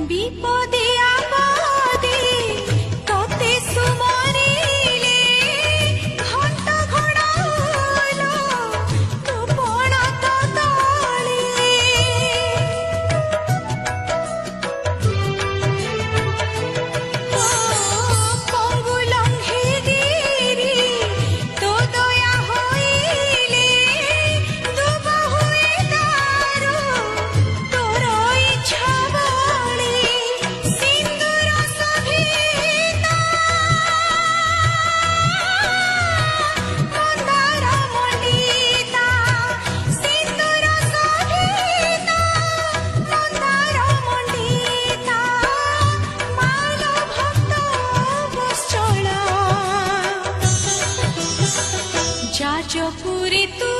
বিপদে আপদে তোতে সুমরিলে ঘণ্ট ঘোড়া হলো তোপনা তলে পঙ্গু লঙ্ঘে গিরি তো দয়া হইলে দুবা হয়ে দারু তোর ইচ্ছা বলে সিন্দুর সভিত মন্দার মণ্ডিতা সিন্দুর সভিত মন্দার মণ্ডিতা মাল ভক্ত বৎসলা যাজপুরে তু